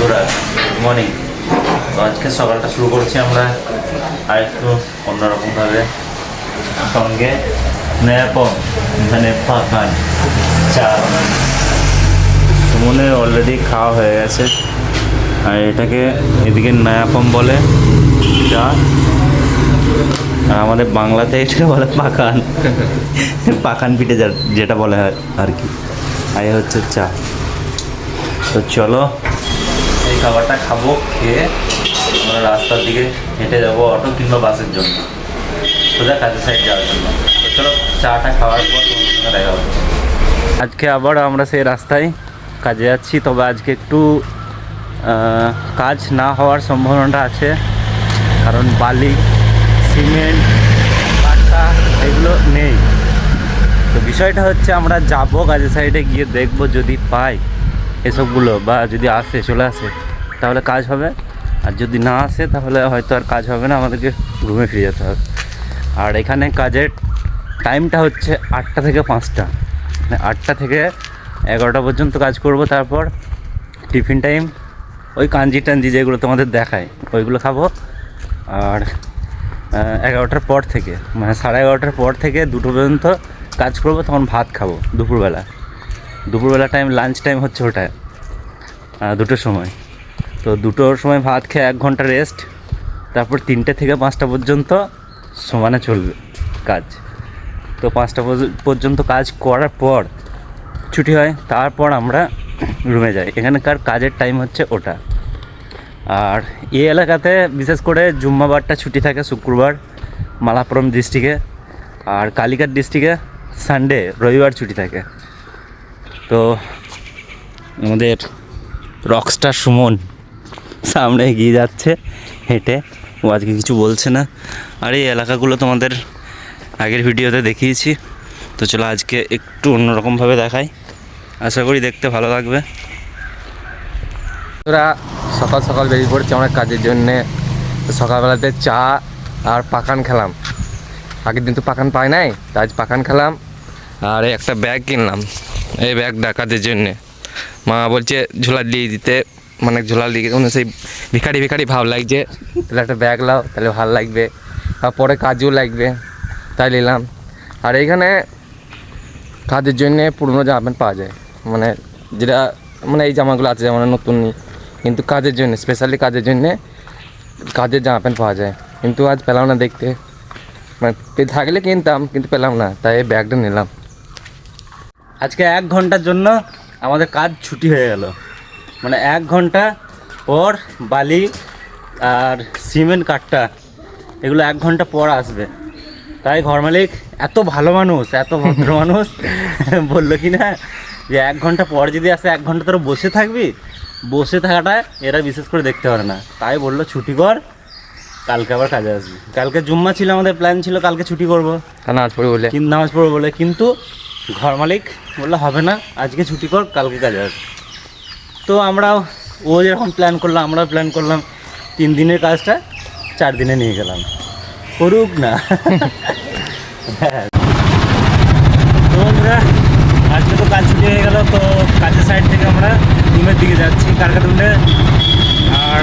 বন্ধুরা good morning. তো আজকে সকালটা শুরু করছি আমরা আর একটু অন্যরকমভাবে, সঙ্গে ন্যাপন মানে পাকান চা। সুমনের অলরেডি খাওয়া হয়ে গেছে, আর এটাকে এদিকে ন্যাপম বলে চা, আর আমাদের বাংলাতে এটাকে বলে পাকান। পাকান পিঠে যেটা বলে আর কি, আর এ হচ্ছে চা। তো চলো এই খাবারটা খাবো, খেয়ে আমরা রাস্তার দিকে হেঁটে যাবো অটো কিংবা বাসের জন্য, সোজা কাজের সাইড যাওয়ার জন্য। তো চলো চাটা খাওয়ার পর তোমার সঙ্গে দেখা হবে। আজকে আবার আমরা সেই রাস্তায় কাজে যাচ্ছি, তবে আজকে একটু কাজ না হওয়ার সম্ভাবনাটা আছে, কারণ বালি, সিমেন্ট, কাঠা এগুলো নেই। তো বিষয়টা হচ্ছে আমরা যাব কাজের সাইডে গিয়ে দেখব, যদি পাই এসবগুলো বা যদি আসে চলে আসে তাহলে কাজ হবে, আর যদি না আসে তাহলে হয়তো আর কাজ হবে না, আমাদেরকে রুমে ফিরে যেতে হবে। আর এখানে কাজের টাইমটা হচ্ছে 8টা থেকে 5টা, মানে 8টা থেকে 11টা পর্যন্ত কাজ করব। তারপর টিফিন টাইম ওই কাঞ্জি টাঞ্জি যেগুলো তোমাদের দেখায় ওইগুলো খাবো। আর 11টার পর থেকে মানে 11:30টার পর থেকে 2টো পর্যন্ত কাজ করব, তখন ভাত খাবো দুপুরবেলা টাইম, লাঞ্চ টাইম হচ্ছে ওটায় 2টোর সময়। তো 2টোর সময় ভাত খেয়ে 1 ঘন্টা রেস্ট, তারপর 3টে থেকে 5টা পর্যন্ত সমানে চলবে কাজ। তো 5টা পর্যন্ত কাজ করার পর ছুটি হয়, তারপর আমরা রুমে যাই। এখানকার কাজের টাইম হচ্ছে ওটা। আর এই এলাকাতে বিশেষ করে জুম্মাবারটা ছুটি থাকে, শুক্রবার মালাপুরম ডিস্ট্রিক্টে, আর কালিঘাট ডিস্ট্রিক্টে সানডে রবিবার ছুটি থাকে। তো আমাদের রকস্টার সুমন সামনে এগিয়ে যাচ্ছে হেঁটে, ও আজকে কিছু বলছে না। আর এই এলাকাগুলো তোমাদের আগের ভিডিওতে দেখিয়েছি, তো চলো আজকে একটু অন্যরকমভাবে দেখাই, আশা করি দেখতে ভালো লাগবে। ওরা সকাল সকাল বেরিয়ে পড়ছে আমরা কাজের জন্যে। সকালবেলাতে চা আর পাকান খেলাম, আগের দিন তো পাকান পাই নাই, তাই আজ পাকান খেলাম। আর একটা ব্যাগ কিনলাম, এই ব্যাগটা কাজের জন্যে। মা বলছে ঝোলা দিয়ে দিতে, মানে ঝোলা দিয়ে মানে সেই ভিখারি ভিখারি ভাব লাগছে, তাহলে একটা ব্যাগ লাও তাহলে ভালো লাগবে, আর পরে কাজও লাগবে, তাই নিলাম। আর এইখানে কাজের জন্যে পুরনো জামা প্যান্ট পাওয়া যায়, মানে যেটা মানে এই জামাগুলো আছে যেমন নতুন, কিন্তু কাজের জন্য স্পেশালি কাজের জন্যে কাজের জামা প্যান্ট পাওয়া যায়, কিন্তু আজ পেলাম না দেখতে, মানে থাকলে কিনতাম কিন্তু পেলাম না, তাই এই ব্যাগটা নিলাম। আজকে 1 ঘন্টার জন্য আমাদের কাজ ছুটি হয়ে গেল, মানে 1 ঘন্টা পর বালি আর সিমেন্ট কাঠটা এগুলো 1 ঘন্টা পর আসবে। তাই ঘর মালিক এত ভালো মানুষ, এত ভদ্র মানুষ বললো কি না যে 1 ঘন্টা পর যদি আসে 1 ঘন্টা তোরা বসে থাকবি, বসে থাকাটা এরা বিশেষ করে দেখতে পারে না, তাই বললো ছুটি কর, কালকে আবার কাজে আসবি। কালকে জুম্মা ছিল, আমাদের প্ল্যান ছিল কালকে ছুটি করবো, নামাজ পড়ে বলে, কিন্তু নামাজ পড়বো বলে, কিন্তু ঘর মালিক বললো হবে না, আজকে ছুটি কর, কালকে কাজে আসবে। তো আমরাও ও যেরকম প্ল্যান করলাম আমরাও প্ল্যান করলাম, 3 দিনের কাজটা 4 দিনে নিয়ে গেলাম, করুক না। হ্যাঁ, তো বন্ধুরা আজকে তো কাজ ছুটি হয়ে গেল, তো কাজের সাইড থেকে আমরা রুমের দিকে যাচ্ছি কারখানা। আর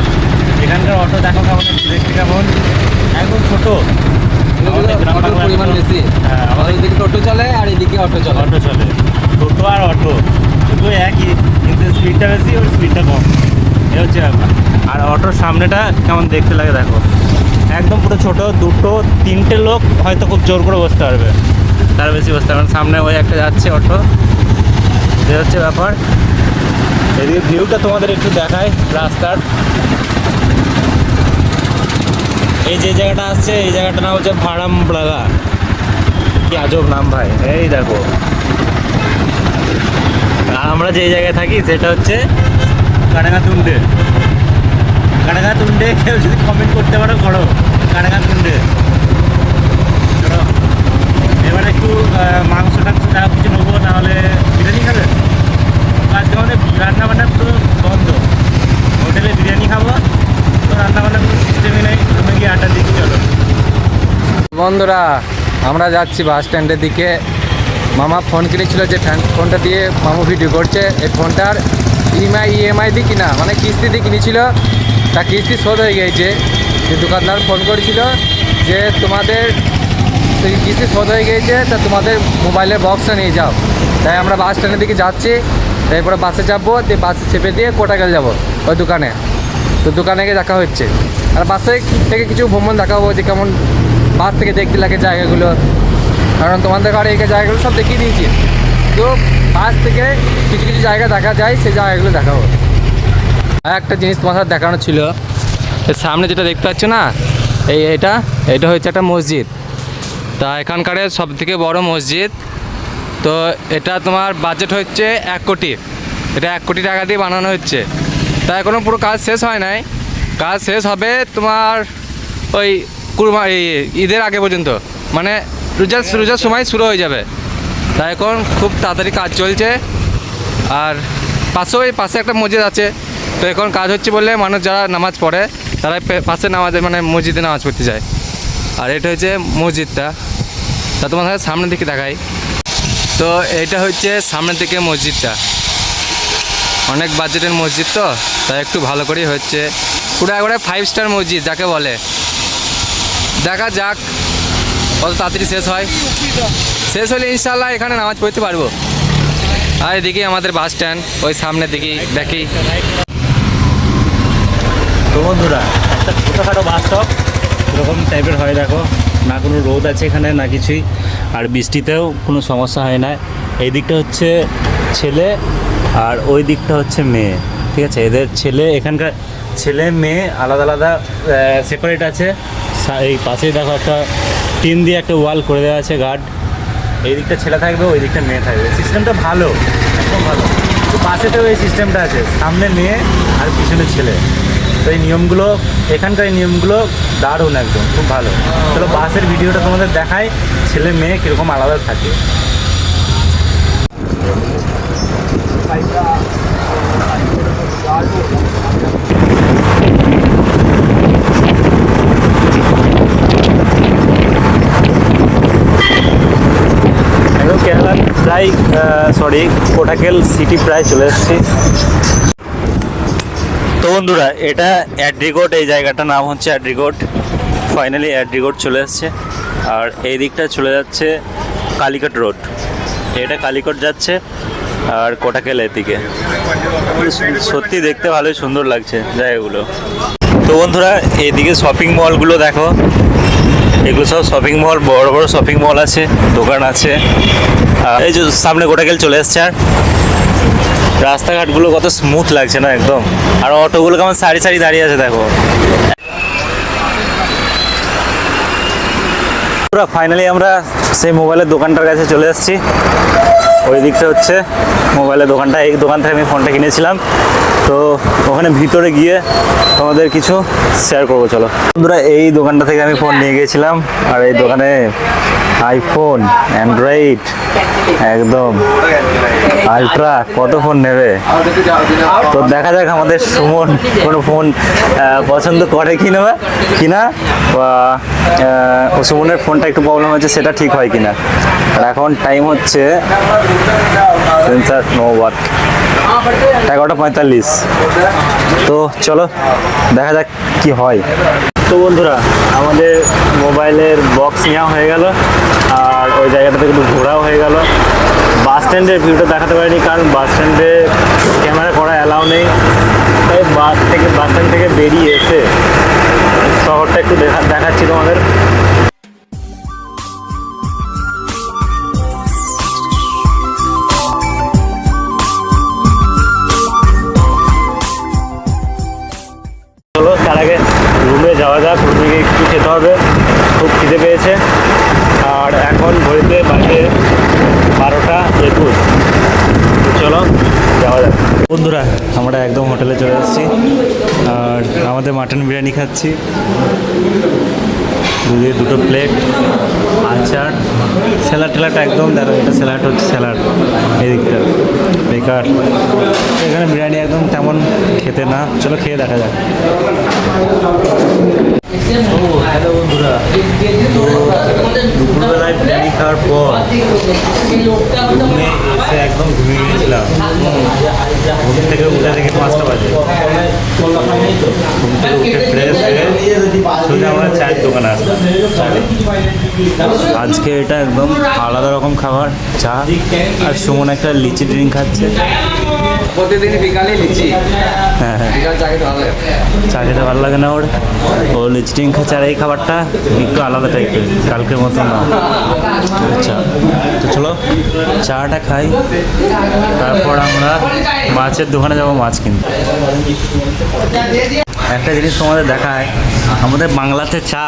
এখানকার অটো দেখো কেমন, দেখতে কেমন, একদম ছোটো, পরিমাণ বেশি। হ্যাঁ আমাদের এদিকে টোটো চলে আর এদিকে অটো চলে, টোটো আর অটো দুটো একই, কিন্তু স্পিডটা বেশি ওর স্পিডটা কম, এ হচ্ছে ব্যাপার। আর অটোর সামনেটা কেমন দেখতে লাগে দেখো, একদম পুরো ছোটো, 2-3টে লোক হয়তো খুব জোর করে বসতে পারবে, তার বেশি বসতে পারবে। সামনে ওই একটা যাচ্ছে অটো, এ হচ্ছে ব্যাপার। এদিকে ভিউটা তোমাদের একটু দেখায় রাস্তার। এই যে জায়গাটা আসছে, এই জায়গাটার নাম হচ্ছে ভাড়ামবাড়া, কি আজব নাম ভাই। এই দেখো, আর আমরা যে জায়গায় থাকি সেটা হচ্ছে কাডাঙ্গাতুন্ডে। কেউ যদি কমেন্ট করতে পারো করো, কাডাঙ্গাতুন্ডে। চলো এবার একটু মাংস টাংস যা কিছু নেবো, নাহলে বিরিয়ানি খাবে। আজকে আমাদের রান্নাবান্না পুরো বন্ধ, হোটেলে বিরিয়ানি খাবো, তো রান্নাবান্নার কোনো সিস্টেমই নেই, রুমে গিয়ে আটা দিচ্ছি। চলো বন্ধুরা আমরা যাচ্ছি বাস স্ট্যান্ডের দিকে। মামা ফোন কিনেছিল, যে ফোনটা দিয়ে মামু ভিডিও করছে, এই ফোনটার ইএমআই দিয়ে কিনা, মানে কিস্তি দিয়ে কিনেছিল, তা কিস্তি শোধ হয়ে গিয়েছে। যে দোকানদার ফোন করেছিল যে তোমাদের সেই কিস্তি শোধ হয়ে গিয়েছে, তা তোমাদের মোবাইলের বক্সটা নিয়ে যাও। তাই আমরা বাস স্ট্যান্ডের দিকে যাচ্ছি, তারপরে বাসে চাপবো, দিয়ে বাসে চেপে দিয়ে কোটাগাল যাবো ওই দোকানে। তো দোকানে গিয়ে দেখা হচ্ছে, আর বাসে থেকে কিছু ভ্রমণ দেখাবো যে কেমন বাস থেকে দেখতে লাগে জায়গাগুলো, কারণ তোমাদের ঘরে এই জায়গাগুলো সব দেখিয়ে দিয়েছি। তো বাস থেকে কিছু কিছু জায়গা দেখা যায়, সেই জায়গাগুলো দেখাবো। আর একটা জিনিস তোমার সাথে দেখানো ছিল, এর সামনে যেটা দেখতে পাচ্ছ না, এটা হচ্ছে একটা মসজিদ। তা এখানকার সব থেকে বড় মসজিদ। তো এটা তোমার বাজেট হচ্ছে 1 কোটি, এটা 1 কোটি টাকা দিয়ে বানানো হচ্ছে। তা এখনও পুরো কাজ শেষ হয় নাই, কাজ শেষ হবে তোমার ওই ঈদের আগে পর্যন্ত, মানে রোজার সময় শুরু হয়ে যাবে। তাই এখন খুব তাড়াতাড়ি কাজ চলছে। আর পাশে একটা মসজিদ আছে, তো এখন কাজ হচ্ছে বললে মানুষ যারা নামাজ পড়ে তারা পাশে মানে মসজিদে নামাজ পড়তে যায়। আর এটা হচ্ছে মসজিদটা, তা তোমার সামনের দিকে দেখাই। তো এটা হচ্ছে সামনের দিকে মসজিদটা, অনেক বাজেটের মসজিদ, তো তাই একটু ভালো করেই হচ্ছে। পুরো একবারে 5 স্টার মসজিদ যাকে বলে। দেখা যাক কত তাড়াতাড়ি শেষ হয়, শেষ হলে ইনশাল্লাহ এখানে নামাজ পড়তে পারবো। আর এদিকে আমাদের বাস স্ট্যান্ড, ওই সামনের দিকে দেখি। তো বন্ধুরা, একটা ছোটোখাটো বাস স্টপ এরকম টাইপের হয়, দেখো না কোনো রোদ আছে এখানে না কিছুই, আর বৃষ্টিতেও কোনো সমস্যা হয় না। এই দিকটা হচ্ছে ছেলে আর ওই দিকটা হচ্ছে মেয়ে, ঠিক আছে। এদের এখানকার ছেলে মেয়ে আলাদা আলাদা সেপারেট আছে। এই পাশেই দেখো একটা টিন দিয়ে একটা ওয়াল করে দেওয়া আছে গার্ড। এই দিকটা ছেলে থাকবে, ওই দিকটা মেয়ে থাকবে। সিস্টেমটা ভালো, একদম ভালো। তো বাসেতেও এই সিস্টেমটা আছে, সামনে মেয়ে আর পিছনে ছেলে। তো এই নিয়মগুলো, এখানকার এই নিয়মগুলো দারুণ, একদম খুব ভালো। চলো বাসের ভিডিওটা তোমাদের দেখায়, ছেলে মেয়ে কীরকম আলাদা থাকে। একদম কেরালার প্রায় কোটাকেল সিটি প্রায় চলে এসেছি। তো বন্ধুরা, এটা অ্যাড্রিগোট, এই জায়গাটার নাম হচ্ছে অ্যাড্রিগোট। ফাইনালি অ্যাড্রিগোট চলে এসছে। আর এই দিকটা চলে যাচ্ছে কালিকট রোড, এটা কালিকট যাচ্ছে, আর কোটাকেল এদিকে। সত্যি দেখতে ভালোই সুন্দর লাগছে জায়গাগুলো। তো বন্ধুরা, এদিকে শপিং মলগুলো দেখো, এগুলো সব শপিং মল, বড় বড় শপিং মল আছে, দোকান আছে। এই যে সামনে কোটাকেল চলে এসছে। আর রাস্তাঘাটগুলো কত স্মুথ লাগছে না একদম। আর অটোগুলো কেমন সারি সারি দাঁড়িয়ে আছে দেখো। পুরো ফাইনালি আমরা সেই মোবাইলের দোকানটার কাছে চলে এসেছি। ওই দিকটা হচ্ছে মোবাইলের দোকানটা, এই দোকান থেকে আমি ফোনটা কিনেছিলাম। তো ওখানে ভিতরে গিয়ে তোমাদের কিছু শেয়ার করবো, চলো বন্ধুরা। এই দোকানটা থেকে আমি ফোন নিয়ে গিয়েছিলাম, আর এই দোকানে আইফোন, অ্যান্ড্রয়েড, একদম আলট্রা, কত ফোন নেবে। তো দেখা যাক আমাদের সুমন কোনো ফোন পছন্দ করে কিনা, বা সুমনের ফোনটা একটু প্রবলেম হচ্ছে, সেটা ঠিক হয় কিনা। আর এখন টাইম হচ্ছে সেন্সার নো ওয়ার্ক, 11:45। তো চলো দেখা যাক কি হয়। তো বন্ধুরা, আমাদের মোবাইলের বক্স নেওয়া হয়ে গেল, আর ওই জায়গাটাতে একটু ঘোরাও হয়ে গেল। বাস স্ট্যান্ডের ভিউটা দেখাতে পারিনি, কারণ বাস স্ট্যান্ডে ক্যামেরা করা অ্যালাউ নেই। তাই বাস স্ট্যান্ড থেকে বেরিয়ে এসে শহরটা একটু দেখাচ্ছি তোমাদের। চলো তার আগে রুমে যাওয়া যাক, রুমে গিয়ে একটু খেতে হবে, খুব খিদে পেয়েছে। আর এখন ঘড়িতে বাজে 12:21। চলো যাওয়া যাক। বন্ধুরা, আমরা একদম হোটেলে চলে যাচ্ছি, আর আমাদের মাটন বিরিয়ানি খাচ্ছি। দুধে দুটো প্লেট, আচার, স্যালাড টেলাড একদম দেখো, এটা স্যালাড হচ্ছে স্যালাড এদিকটা বেকার। এখানে বিরিয়ানি একদম তেমন খেতে না, চলো খেয়ে দেখা যাক। হ্যালো বন্ধুরা, দুপুরবেলায় বিরিয়ানি খাওয়ার পর রুমে এসে একদম ঘুমিয়ে গিয়েছিলাম। ঘুম থেকে উঠে দেখি 5টা বাজে। ঘুম থেকে উঠে ফ্রেশ হয়ে সোজা আমরা চায়ের দোকানে আসলাম। আজকে এটা একদম আলাদা রকম খাবার, চা। আর সুমন একটা লিচি ড্রিঙ্ক খাচ্ছে। প্রতিদিন বিকালে লিচি। হ্যাঁ হ্যাঁ, বিকাল চা খেতে ভালো লাগে। চা খেতে ভালো লাগে না ওর, ও লিচি ড্রিঙ্ক খাচ্ছে। আর এই খাবারটা একটু আলাদা টাইপের, কালকের মতো না। আচ্ছা, তো চলো চাটা খাই, তারপর আমরা মাছের দোকানে যাবো মাছ কিনতে। একটা জিনিস তোমাদের দেখায়, আমাদের বাংলাতে চা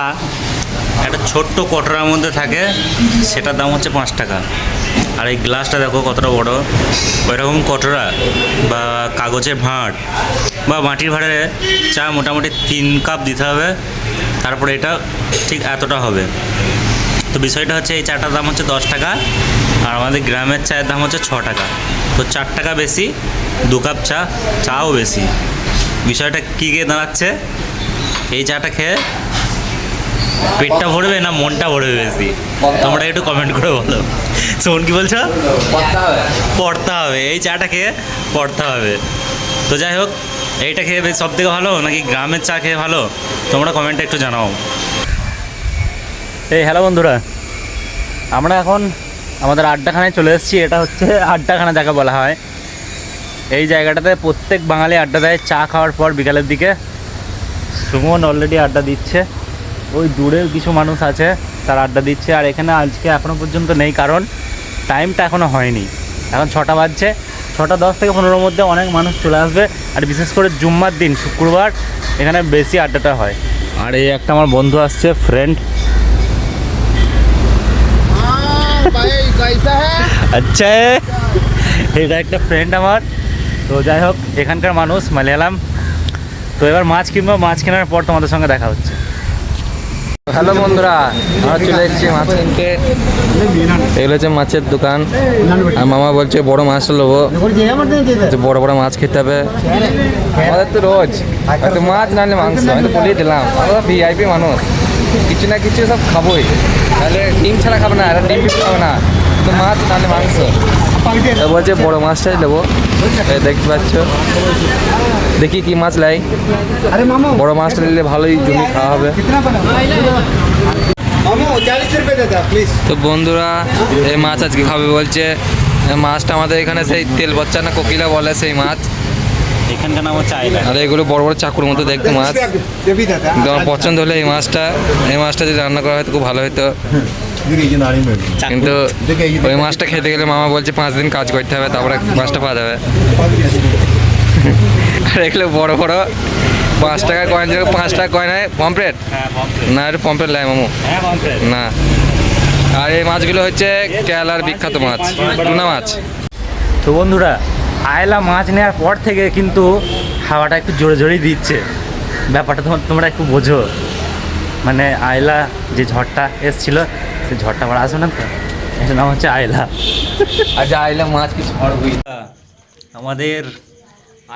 একটা ছোট্ট কটোরার মধ্যে থাকে, সেটার দাম হচ্ছে 5 টাকা। আর এই গ্লাসটা দেখো কতটা বড়, ওইরকম কটোরা বা কাগজের ভাঁড় বা মাটির ভাঁড়ে চা মোটামুটি 3 কাপ দিতে হবে, তারপরে এটা ঠিক এতটা হবে। তো বিষয়টা হচ্ছে এই চাটার দাম হচ্ছে 10 টাকা, আর আমাদের গ্রামের চায়ের দাম হচ্ছে 6 টাকা। তো 4 টাকা বেশি, 2 কাপ চা, চাও বেশি। বিষয়টা কী গিয়ে দাঁড়াচ্ছে, এই চাটা খেয়ে পেটটা ভরবে না মনটা ভরবে বেশি, তোমরা একটু কমেন্ট করে বলো। শোন কি বলছো? পড়তে হবে, এই চাটা খেয়ে পড়তে হবে। তো যাই হোক, এইটা খেয়ে বেশ সব থেকে ভালো নাকি গ্রামের চা খেয়ে ভালো, তোমরা কমেন্টে একটু জানাও। এই হ্যালো বন্ধুরা, আমরা এখন আমাদের আড্ডাখানায় চলে এসেছি। এটা হচ্ছে আড্ডাখানা যাকে বলা হয়। এই জায়গাটাতে প্রত্যেক বাঙালি আড্ডা দেয় চা খাওয়ার পর বিকালের দিকে। সুমন অলরেডি আড্ডা দিচ্ছে, ওই দূরের কিছু মানুষ আছে তার আড্ডা দিচ্ছে। আর এখানে আজকে এখনও পর্যন্ত নেই, কারণ টাইমটা এখনও হয়নি। এখন 6টা বাজছে, 6টা 10 থেকে 15-র মধ্যে অনেক মানুষ চলে আসবে। আর বিশেষ করে জুম্মার দিন, শুক্রবার, এখানে বেশি আড্ডাটা হয়। আর এই একটা আমার বন্ধু আসছে, ফ্রেন্ড। আচ্ছা, এটা একটা ফ্রেন্ড আমার। তো যাই হোক, এখানকার মানুষ মালয়ালাম। তো এবার মাছ কিনবো, মাছ কেনার পর তোমাদের সঙ্গে দেখা হচ্ছে। হ্যালো বন্ধুরা, আমরা চলে এসেছি মাছ কিনতে। এগুলো হচ্ছে মাছের দোকান। আর মামা বলছে বড় মাছ নেবো, বড় বড় মাছ খেতে হবে। আমাদের তো রোজ হয়তো মাছ নাহলে মাংস, আমি তো বলেই দিলাম আমরা ভিআইপি মানুষ, কিছু না কিছু সব খাবোই। তাহলে ডিম ছাড়া খাবে না, আর ডিম খাবে না, তো মাছ নাহলে মাংস। বলছে বড় মাছটাই নেবো, দেখতে পাচ্ছ। দেখি কি মাছ লাই, বড় মাছটা নিলে ভালোই জমি খাওয়া হবে। তো বন্ধুরা, এই মাছ আজকে খাবে বলছে। এই মাছটা আমাদের এখানে সেই তেল বচ্চা না কোকিলা বলে, সেই মাছ। এখানকার নাম হচ্ছে আইলা। আর এগুলো বড় বড় চাকুর মতো দেখতে মাছ। কিন্তু আমার পছন্দ হলে এই মাছটা যদি রান্না করা হয় তো খুব ভালো হতো। কিন্তু ওই মাছটা খেতে গেলে মামা বলছে 5 দিন কাজ করতে হবে, তারপরে মাছটা পাওয়া যাবে। আর এগুলো বড় বড় 5 টাকা কয়েন, 5 টাকা কয়েন হয় পমপ্লেট না, এটা পমপ্লেট লাই মামু না। আর এই মাছগুলো হচ্ছে কেরালার বিখ্যাত মাছ, টুনা মাছ। তো বন্ধুরা, আয়লা মাছ নেওয়ার পর থেকে কিন্তু হাওয়াটা একটু জোরে জোরেই দিচ্ছে। ব্যাপারটা তোমরা একটু বোঝো, মানে আয়লা যে ঝড়টা এসছিল, সেই ঝড়টা আবার আসবে না। তো এটার নাম হচ্ছে আয়লা। আচ্ছা, আইলা মাছ কি ঝড় হই। আমাদের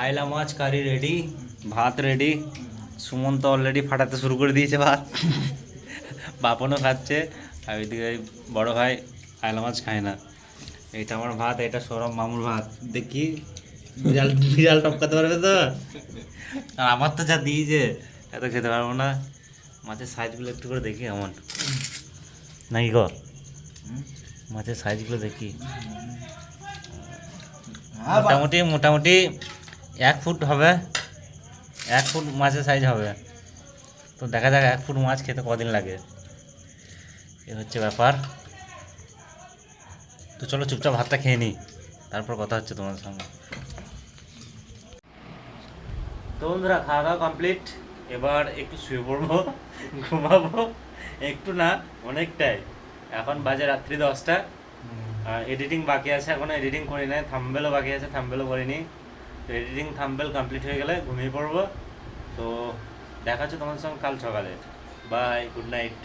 আয়লা মাছ কারি রেডি, ভাত রেডি। সুমন তো অলরেডি ফাটাতে শুরু করে দিয়েছে ভাত, বাপনও খাচ্ছে। আর ওইদিকে বড় ভাই আয়লা মাছ খায় না। এইটা আমার ভাত, এটা সৌরভ মামুর ভাত। দেখি বিড়াল বিড়াল টপকাতে পারবে তো। আর আমার তো যা দিয়েছে এত খেতে পারবো না। মাছের সাইজগুলো একটু করে দেখি এমন নাকি গো, মাছের সাইজগুলো দেখি। মোটামুটি মোটামুটি 1 ফুট হবে, 1 ফুট মাছের সাইজ হবে। তো দেখা যাক 1 ফুট মাছ খেতে কদিন লাগে, এ হচ্ছে ব্যাপার। তো চলো চুপচাপ ভাতটা খেয়ে নিই, তারপর কথা হচ্ছে তোমাদের সঙ্গে। তো বন্ধুরা, খাওয়া দাওয়া কমপ্লিট। এবার একটু শুয়ে পড়বো, ঘুমাবো। একটু না, অনেকটাই। এখন বাজে রাত্রি 10টা। আর এডিটিং বাকি আছে, এখনো এডিটিং করি নাই। থাম্বনেলও বাকি আছে, থাম্বনেলও করিনি। তো এডিটিং থাম্বনেল কমপ্লিট হয়ে গেলে ঘুমিয়ে পড়বো। তো দেখা হচ্ছে তোমাদের সঙ্গে কাল সকালে। Bye, good night.